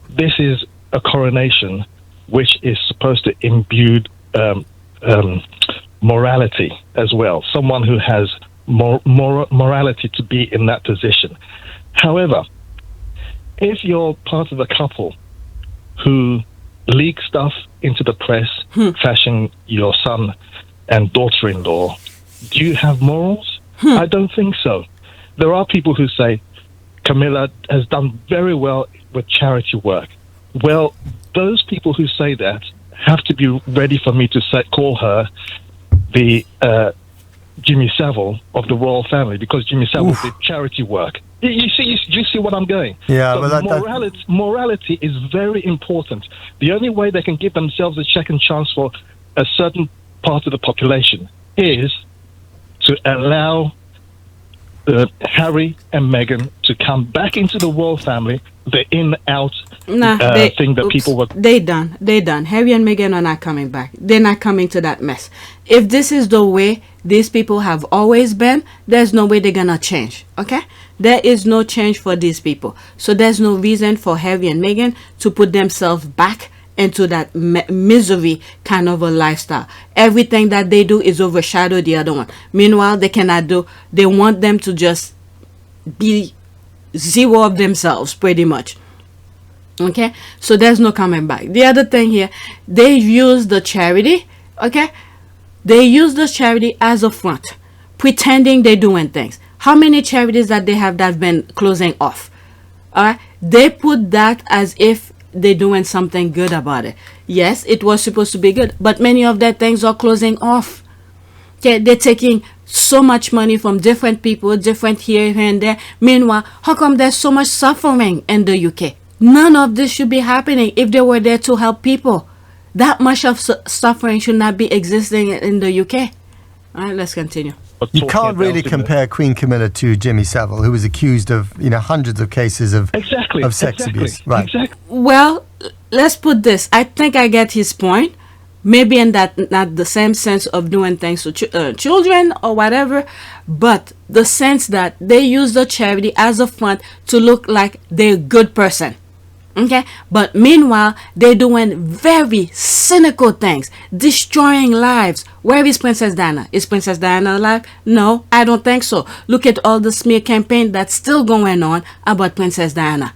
this is a coronation which is supposed to imbue morality as well. Someone who has morality to be in that position. However, if you're part of a couple who leak stuff into the press, flashing your son and daughter-in-law, do you have morals? I don't think so. There are people who say Camilla has done very well with charity work. Well, those people who say that have to be ready for me to call her the Jimmy Savile of the royal family, because Jimmy Savile did charity work. You see what I'm going? Yeah, so but morality is very important. The only way they can give themselves a second chance for a certain part of the population is to allow Harry and Meghan to come back into the royal family, the in-out thing that people were... They done. Harry and Meghan are not coming back. They're not coming to that mess. If this is the way these people have always been, there's no way they're gonna change. Okay? There is no change for these people. So there's no reason for Harry and Meghan to put themselves back into that misery kind of a lifestyle. Everything that they do is overshadow the other one. Meanwhile, they want them to just be zero of themselves, pretty much. Okay, so there's no coming back. The other thing here, they use the charity. Okay, they use the charity as a front, pretending they're doing things. How many charities that they have that's been closing off? All right, they put that as if they're doing something good about it. Yes, it was supposed to be good, but many of their things are closing off. Okay, they're taking so much money from different people, different here and there. Meanwhile, how come there's so much suffering in the UK? None of this should be happening if they were there to help people. That much of suffering should not be existing in the UK. All right, let's continue. You can't really compare Queen Camilla to Jimmy Savile, who was accused of, hundreds of cases of sex abuse. Right. Exactly. Well, let's put this. I think I get his point. Maybe in that not the same sense of doing things to children or whatever, but the sense that they use the charity as a front to look like they're a good person. Okay, but meanwhile they're doing very cynical things, destroying lives. Where is Princess Diana? Is Princess Diana alive? No, I don't think so. Look at all the smear campaign that's still going on about Princess Diana.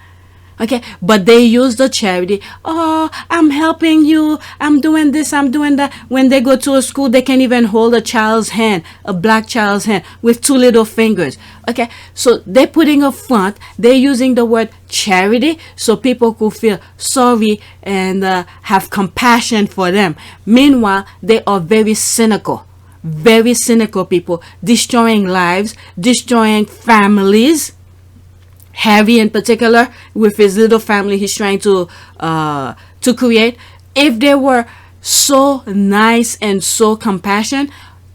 Okay, but they use the charity. Oh, I'm helping you. I'm doing this. I'm doing that. When they go to a school, they can't even hold a child's hand, a black child's hand, with 2 little fingers. Okay, so they're putting a front. They're using the word charity so people could feel sorry and have compassion for them. Meanwhile, they are very cynical people, destroying lives, destroying families. Harry in particular, with his little family he's trying to create. If they were so nice and so compassionate,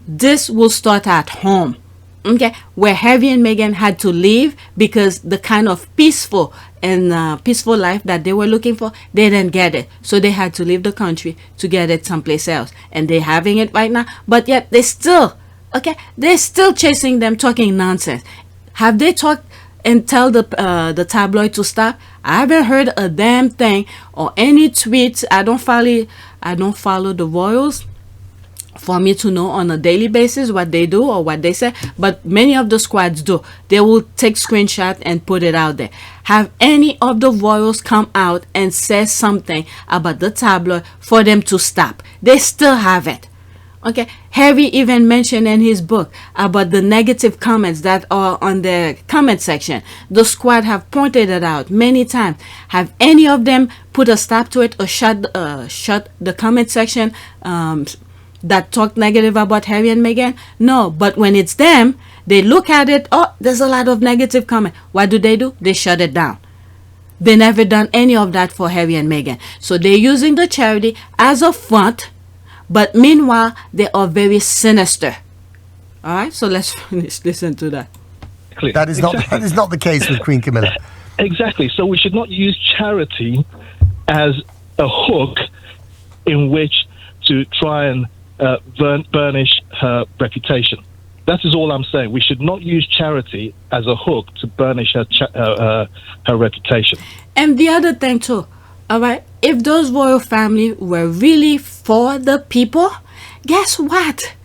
this will start at home. Okay, where Harry and Meghan had to leave because the kind of peaceful life that they were looking for, they didn't get it. So they had to leave the country to get it someplace else. And they're having it right now. But yet they're still chasing them, talking nonsense. Have they talked and tell the tabloid to stop? I haven't heard a damn thing or any tweets. I don't follow the royals for me to know on a daily basis what they do or what they say, but many of the squads do. They will take screenshot and put it out there. Have any of the royals come out and say something about the tabloid for them to stop? They still haven't. Okay, Harry even mentioned in his book about the negative comments that are on the comment section. The squad have pointed it out many times. Have any of them put a stop to it or shut the comment section that talk negative about Harry and Meghan? No, but when it's them, they look at it. Oh, there's a lot of negative comment. What do? They shut it down. They never done any of that for Harry and Meghan. So they're using the charity as a front. But meanwhile, they are very sinister. All right, so let's listen to that. That is not the case with Queen Camilla. Exactly. So we should not use charity as a hook in which to try and burnish her reputation. That is all I'm saying. We should not use charity as a hook to burnish her reputation. And the other thing too. All right, if those royal family were really for the people, guess what?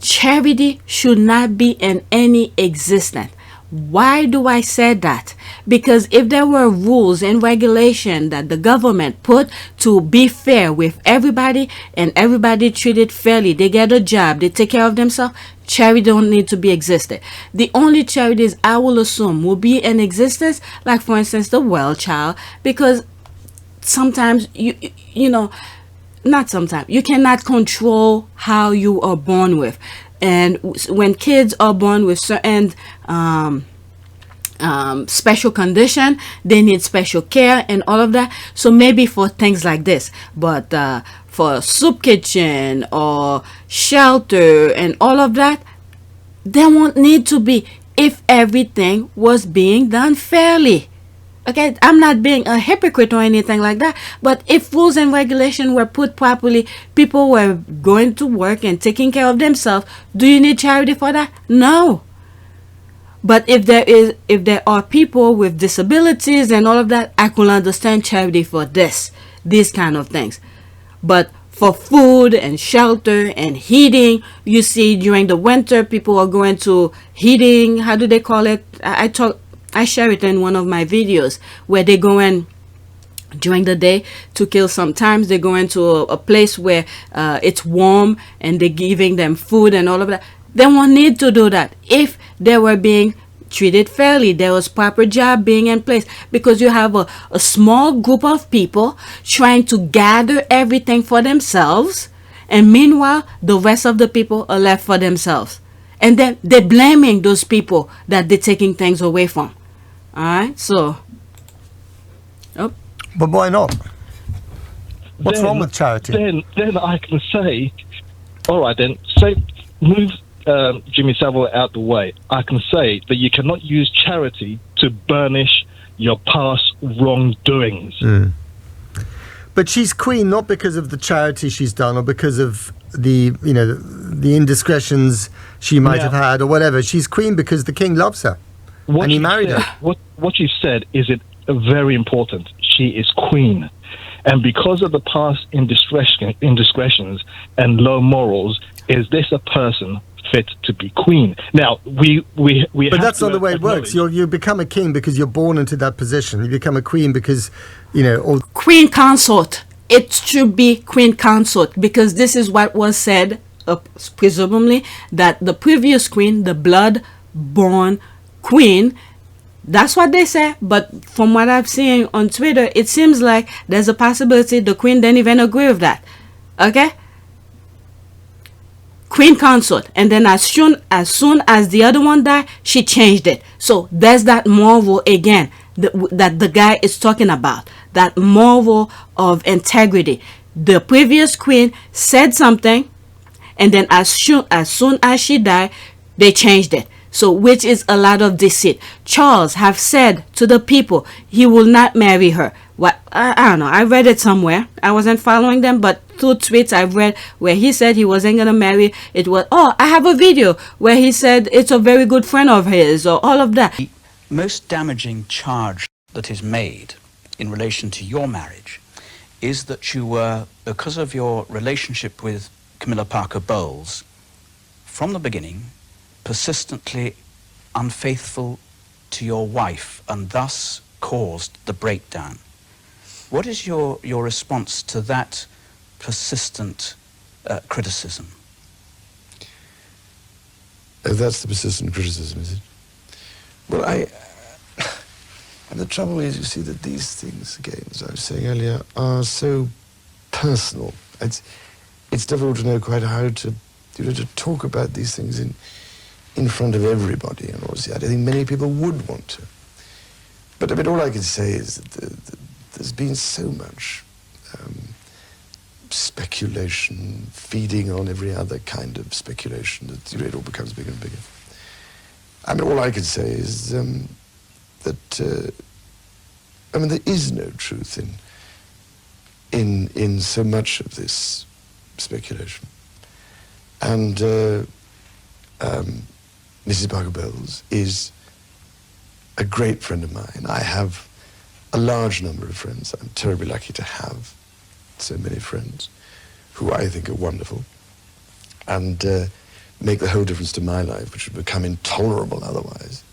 Charity should not be in any existence. Why do I say that? Because if there were rules and regulation that the government put to be fair with everybody and everybody treated fairly, they get a job, they take care of themselves, charity don't need to be existed. The only charities I will assume will be in existence, like for instance the well child, because sometimes you cannot control how you are born with, and when kids are born with certain special condition, they need special care and all of that. So maybe for things like this, but for soup kitchen or shelter and all of that, there won't need to be if everything was being done fairly. Okay, I'm not being a hypocrite or anything like that, but if rules and regulations were put properly, people were going to work and taking care of themselves, do you need charity for that? No. But if there are people with disabilities and all of that, I could understand charity for these kind of things. But for food and shelter and heating, you see during the winter, people are going to heating, how do they call it? I share it in one of my videos where they go in during the day to kill. Sometimes they go into a place where it's warm and they're giving them food and all of that. They won't need to do that if they were being treated fairly. There was proper job being in place, because you have a small group of people trying to gather everything for themselves, and meanwhile the rest of the people are left for themselves, and then they're blaming those people that they're taking things away from. All right, so but why not? What's wrong with charity? Then I can say, all right, then say move Jimmy Savile out the way. I can say that you cannot use charity to burnish your past wrongdoings. But she's queen not because of the charity she's done or because of the indiscretions she might have had or whatever. She's queen because the king loves her and he married her. What you said is very important. She is queen. And because of the past indiscretions and low morals, is this a person fit to be queen? Now, we But that's not the way it works. You become a king because you're born into that position. You become a queen because, or queen consort. It should be queen consort, because this is what was said, presumably, that the previous queen, the blood-born queen, that's what they say. But from what I've seen on Twitter, it seems like there's a possibility the queen didn't even agree with that. Okay? Queen consort. And then as soon as the other one died, she changed it. So there's that moral again that the guy is talking about. That moral of integrity. The previous queen said something, and then as soon as she died, they changed it. So, which is a lot of deceit. Charles have said to the people he will not marry her. What I don't know. I read it somewhere. I wasn't following them, but through tweets I've read where he said he wasn't gonna marry. It was I have a video where he said it's a very good friend of his, or all of that. The most damaging charge that is made in relation to your marriage is that you were, because of your relationship with Camilla Parker Bowles, from the beginning, persistently unfaithful to your wife, and thus caused the breakdown. What is your response to that persistent criticism? That's the persistent criticism, is it? Well, and the trouble is, you see, that these things, again, as I was saying earlier, are so personal. It's difficult to know quite how to talk about these things in front of everybody, and obviously I don't think many people would want to. But I mean, all I can say is that there's been so much speculation, feeding on every other kind of speculation, that it all becomes bigger and bigger. I mean, all I can say is that there is no truth in so much of this speculation. And Mrs. Parker Bowles is a great friend of mine. I have a large number of friends. I'm terribly lucky to have so many friends who I think are wonderful and make the whole difference to my life, which would become intolerable otherwise.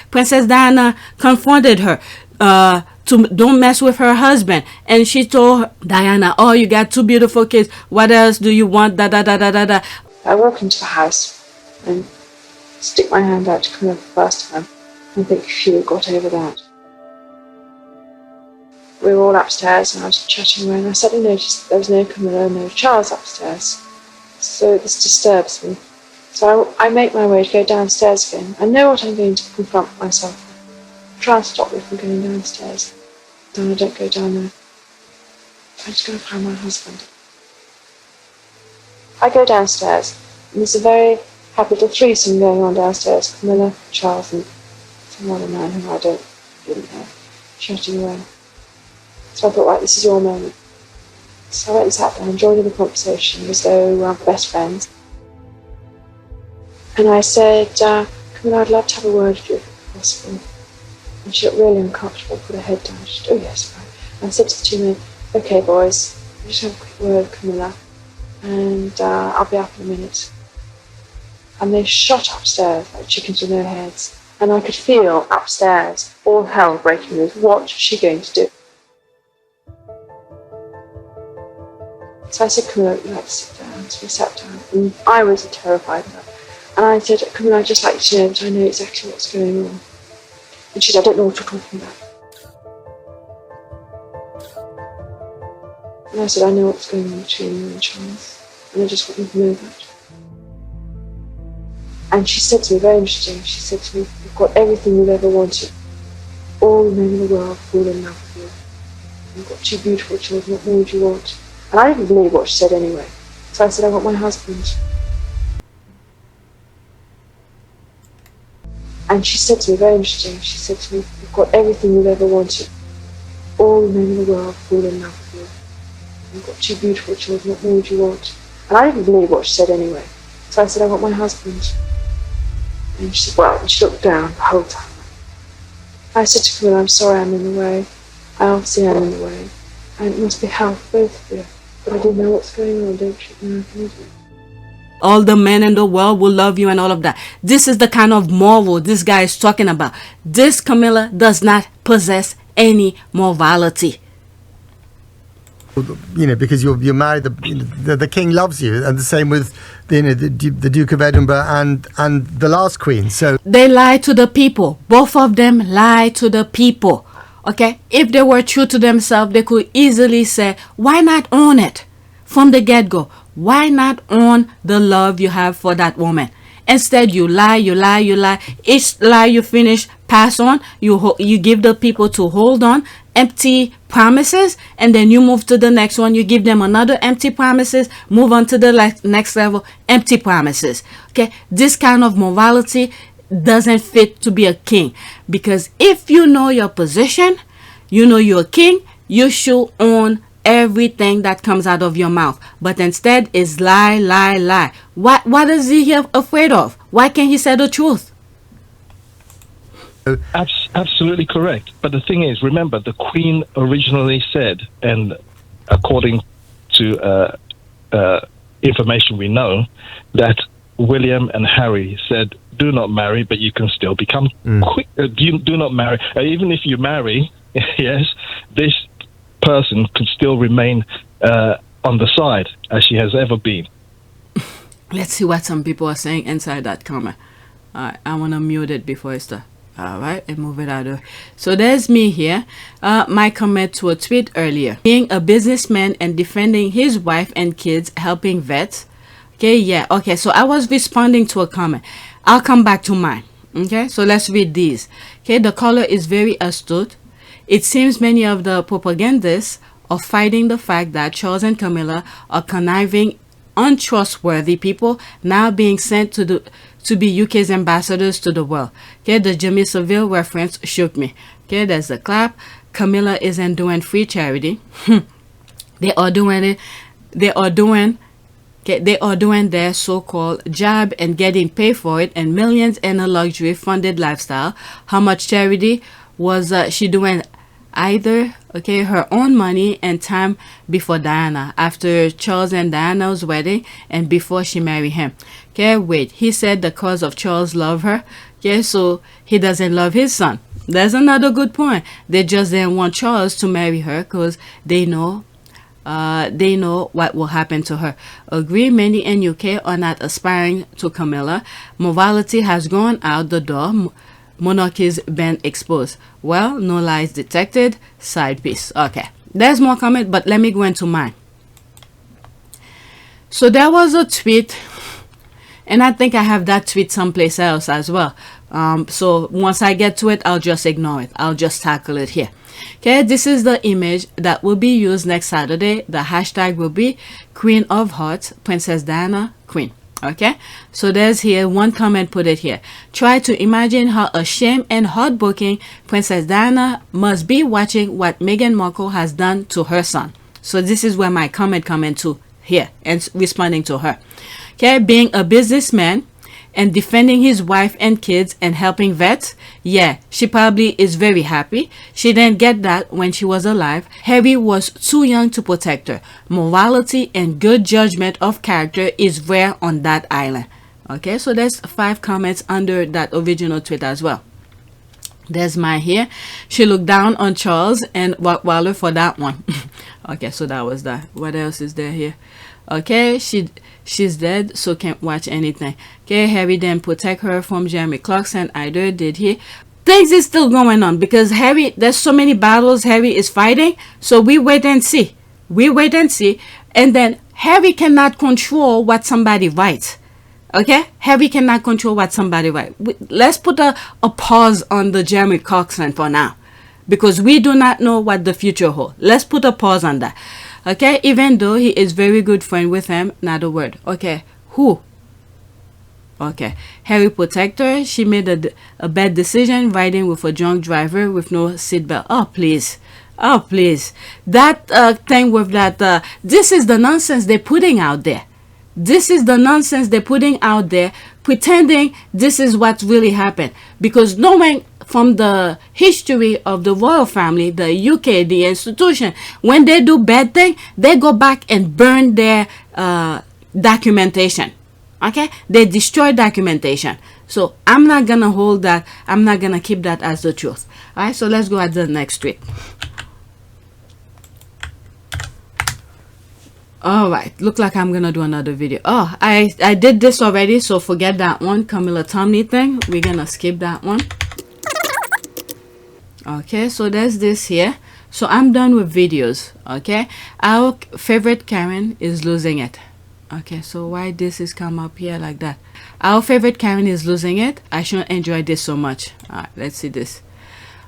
Princess Diana confronted her to don't mess with her husband, and she told Diana, "Oh, you got two beautiful kids. What else do you want?" Da da da da da da. I walk into the house and stick my hand out to Camilla for the first time and think, phew, got over that. We were all upstairs and I was chatting away, and I suddenly noticed that there was no Camilla, no Charles upstairs. So this disturbs me. So I make my way to go downstairs again. I know what I'm going to confront myself with. Try and stop me from going downstairs. Then I don't go down there. I'm just going to find my husband. I go downstairs, and there's a very happy little threesome going on downstairs. Camilla, Charles, and some other man who I didn't know, chatting away. So I thought, right, this is your moment. So I went and sat down and joined in the conversation as though we were best friends. And I said, Camilla, I'd love to have a word with you if possible. And she looked really uncomfortable, put her head down. She said, oh yes, right. And I said to the two men, okay boys, we'll just have a quick word with Camilla, and I'll be up in a minute. And they shot upstairs like chickens with no heads. And I could feel upstairs all hell breaking loose. What was she going to do? So I said, Camilla, you have to sit down. So we sat down, and I was terrified of her. And I said, Camilla, I'd just like you to know that I know exactly what's going on. And she said, I don't know what you're talking about. And I said, I know what's going on between you and Charles. And I just want you to know that. And she said to me, very interesting, she said to me, you've got everything you've ever wanted. All the men in the world fall in love with you. You've got 2 beautiful children, what more would you want? And I didn't believe what she said anyway. So I said, I want my husband. And she said to me, very interesting, she said to me, you've got everything you've ever wanted. All the men in the world fall in love with you. You've got 2 beautiful children, what more would you want? And I didn't believe what she said anyway. So I said, I want my husband. And she said, well, and she looked down the whole time. I said to Camilla, I'm sorry I'm in the way. I obviously am in the way. And it must be hell for both of you. But I didn't know what's going on, don't you? No, I didn't. All the men in the world will love you and all of that. This is the kind of moral this guy is talking about. This Camilla does not possess any morality. You know, because you're married, the king loves you, and the same with the Duke of Edinburgh and the last queen. So they lie to the people. Both of them lie to the people. Okay, if they were true to themselves, they could easily say, why not own it from the get-go? Why not own the love you have for that woman? Instead, you lie, you lie, you lie. Each lie you finish, pass on. You give the people to hold on, empty promises, and then you move to the next one. You give them another empty promises, move on to the next level, empty promises. Okay, this kind of morality doesn't fit to be a king, because if you know your position, you know you're a king, you should own everything that comes out of your mouth. But instead is lie, lie, lie. What is he afraid of? Why can't he say the truth? Absolutely correct. But the thing is, remember, the Queen originally said, and according to information we know, that William and Harry said, do not marry, but you can still become do not marry. Even if you marry, yes, this person could still remain on the side as she has ever been. Let's see what some people are saying inside that comment. Alright, I want to mute it before I start. Alright, and move it out of. So there's me here. My comment to a tweet earlier. Being a businessman and defending his wife and kids, helping vets. Okay, yeah, okay, so I was responding to a comment. I'll come back to mine. Okay, so let's read these. Okay, the caller is very astute. It seems many of the propagandists are fighting the fact that Charles and Camilla are conniving, untrustworthy people now being sent to be UK's ambassadors to the world. Okay, the Jimmy Savile reference shook me. Okay, there's a clap. Camilla isn't doing free charity. They are doing it. They are doing their so-called job and getting paid for it, and millions in a luxury funded lifestyle. How much charity was she doing? Either her own money and time before Diana, after Charles and Diana's wedding, and before she married him. Okay, wait, he said the cause of Charles love her. Okay, so he doesn't love his son. That's another good point. They just didn't want Charles to marry her because they know what will happen to her. Agree, many in UK are not aspiring to Camilla. Morality has gone out the door. Monarchy's been exposed. Well, no lies detected. Side piece. Okay, there's more comment, but let me go into mine. So there was a tweet, and I think I have that tweet someplace else as well. So once I get to it, I'll just ignore it. I'll just tackle it here. Okay, this is the image that will be used next Saturday. The hashtag will be Queen of Hearts, Princess Diana, Queen. Okay, so there's here one comment put it here. Try to imagine how ashamed and heartbroken Princess Diana must be watching what Meghan Markle has done to her son. So this is where my comment come into here and responding to her. Okay, being a businessman and defending his wife and kids and helping vets, yeah, she probably is very happy. She didn't get that when she was alive. Harry was too young to protect her. Morality and good judgment of character is rare on that island. Okay, so there's 5 comments under that original tweet as well. There's mine here. She looked down on Charles and Rottweiler for that one. Okay, so that was that. What else is there here? Okay, she's dead, so can't watch anything. Okay, Harry then protect her from Jeremy Clarkson. Either did he? Things is still going on because Harry, there's so many battles Harry is fighting. So we wait and see. We wait and see. And then Harry cannot control what somebody writes. Okay, Harry cannot control what somebody writes. Let's put a pause on the Jeremy Clarkson for now, because we do not know what the future holds. Let's put a pause on that. Okay, even though he is very good friend with him, not a word. Okay, who? Okay, Harry protect her. She made a bad decision riding with a drunk driver with no seatbelt. Oh please, oh please. That thing with that. This is the nonsense they're putting out there. This is the nonsense they're putting out there, pretending this is what really happened. Because knowing from the history of the royal family, the UK, the institution, when they do bad thing, they go back and burn their documentation. Okay, they destroy documentation. So I'm not gonna hold that. I'm not gonna keep that as the truth. All right, so let's go at the next tweet. All right, look like I'm gonna do another video. Oh, I did this already, so forget that one. Camilla Tominey thing, we're gonna skip that one. Okay, so there's this here. So I'm done with videos. Okay, our favorite Karen is losing it. Okay, so why this is come up here like that? Our favorite Karen is losing it. I shouldn't enjoy this so much. All right, let's see this.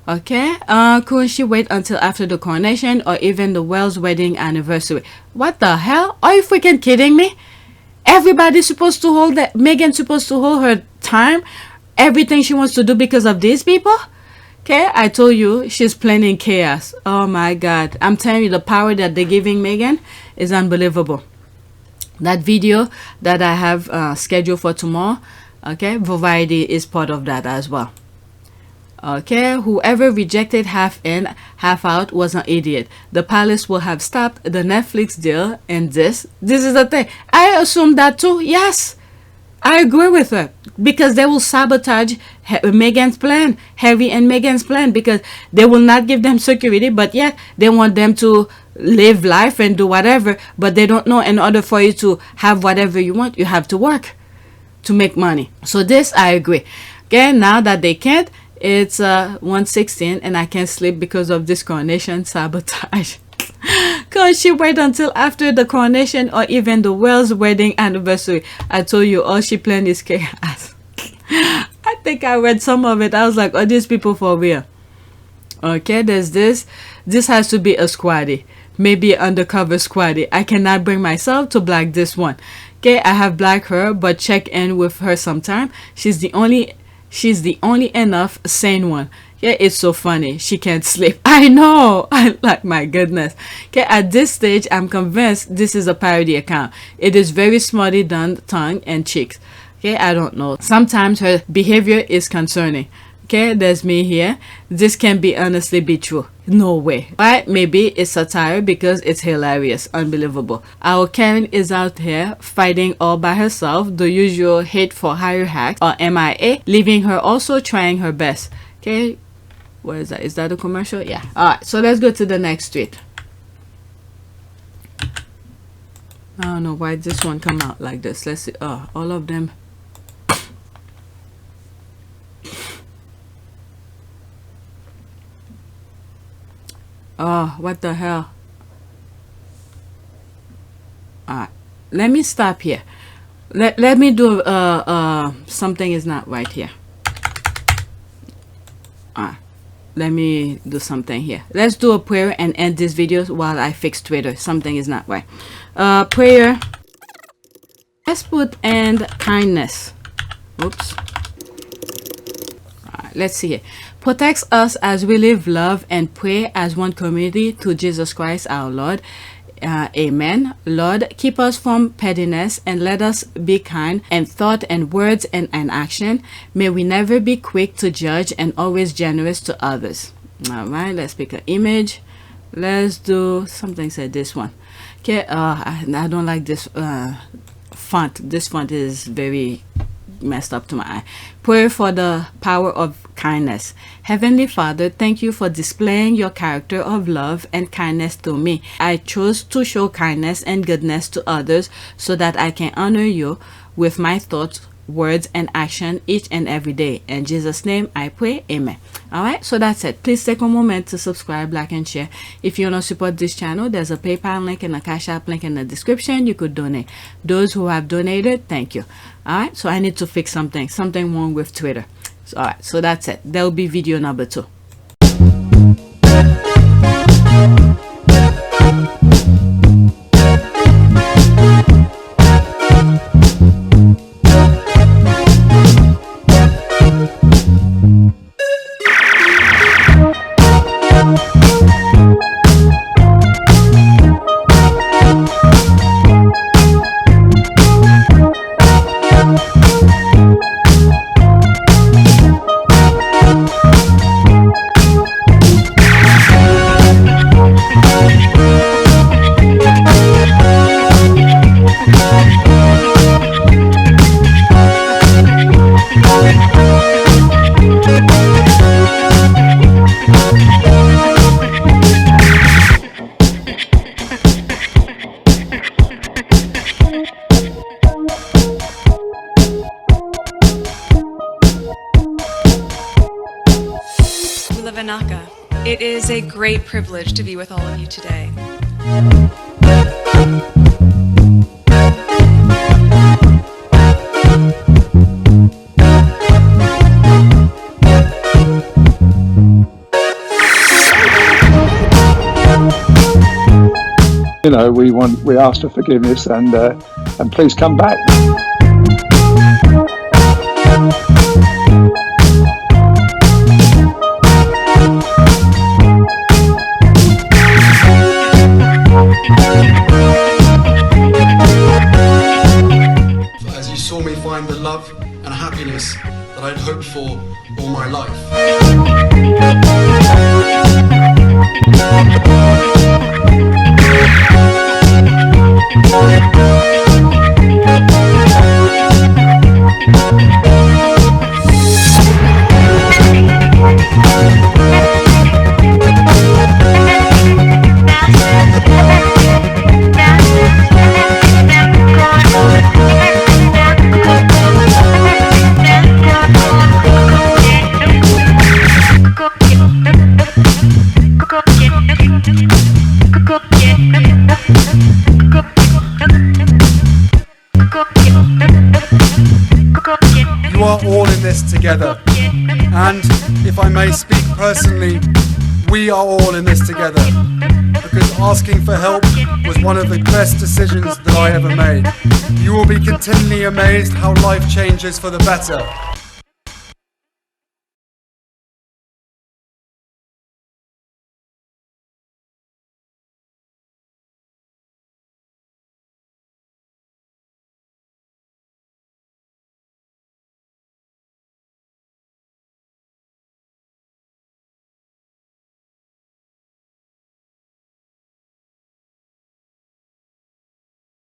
Okay, couldn't she wait until after the coronation or even the Wells wedding anniversary? What the hell? Are you freaking kidding me? Everybody's supposed to hold that. Meghan's supposed to hold her time, everything she wants to do because of these people. Okay, I told you she's planning chaos. Oh my God, I'm telling you, the power that they're giving Meghan is unbelievable. That video that I have scheduled for tomorrow, okay, Variety is part of that as well. Okay, whoever rejected half in, half out was an idiot. The palace will have stopped the Netflix deal, and this is the thing. I assume that too. Yes, I agree with her, because they will sabotage Meghan's plan, Harry and Meghan's plan, because they will not give them security, but yet they want them to live life and do whatever. But they don't know, in order for you to have whatever you want, you have to work to make money. So this I agree. Okay, now that they can't, it's 1:16 and I can't sleep because of this coronation sabotage. Can't she wait until after the coronation or even the Wells wedding anniversary? I told you, all she planned is chaos. I think I read some of it. I was like, are these people for real? Okay, there's this. This has to be a squaddie. Maybe an undercover squaddie. I cannot bring myself to black this one. Okay, I have blacked her, but check in with her sometime. She's the only enough sane one. Yeah, it's so funny. She can't sleep. I know. I like, my goodness. Okay, at this stage, I'm convinced this is a parody account. It is very smartly done, tongue and cheeks. Okay, I don't know. Sometimes her behavior is concerning. Okay, there's me here. This can be honestly be true. No way. Right? Maybe it's satire because it's hilarious. Unbelievable. Our Karen is out here fighting all by herself. The usual hate for hire hacks or MIA, leaving her also trying her best. Okay, what is that? Is that a commercial? Yeah. Alright, so let's go to the next tweet. I don't know why this one come out like this. Let's see. Oh, all of them. Oh, what the hell? Alright, let me stop here. Let me do something is not right here. Alright, let me do something here. Let's do a prayer and end this video while I fix Twitter. Something is not right. Prayer. Let's put and kindness. Oops. Alright, let's see here. Protects us as we live, love, and pray as one community through Jesus Christ our Lord. Amen. Lord, keep us from pettiness and let us be kind in thought and words and action. May we never be quick to judge and always generous to others. All right, let's pick an image. Let's do something. Said this one. Okay. I don't like this font. This font is very messed up to my eye. Pray for the power of kindness. Heavenly Father, thank you for displaying your character of love and kindness to me. I chose to show kindness and goodness to others so that I can honor you with my thoughts, words, and action each and every day. In Jesus' name I pray, amen. Alright, so that's it. Please take a moment to subscribe, like, and share. If you want to support this channel, there's a PayPal link and a Cash App link in the description. You could donate. Those who have donated, thank you. Alright, so I need to fix something wrong with Twitter. So, alright, so that's it. There will be video number 2. It is a great privilege to be with all of you today. You know, we ask for forgiveness and please come back. As you saw me find the love and happiness that I'd hoped for all my life. You are all in this together, and if I may speak personally, we are all in this together, because asking for help was one of the best decisions that I ever made. You will be continually amazed how life changes for the better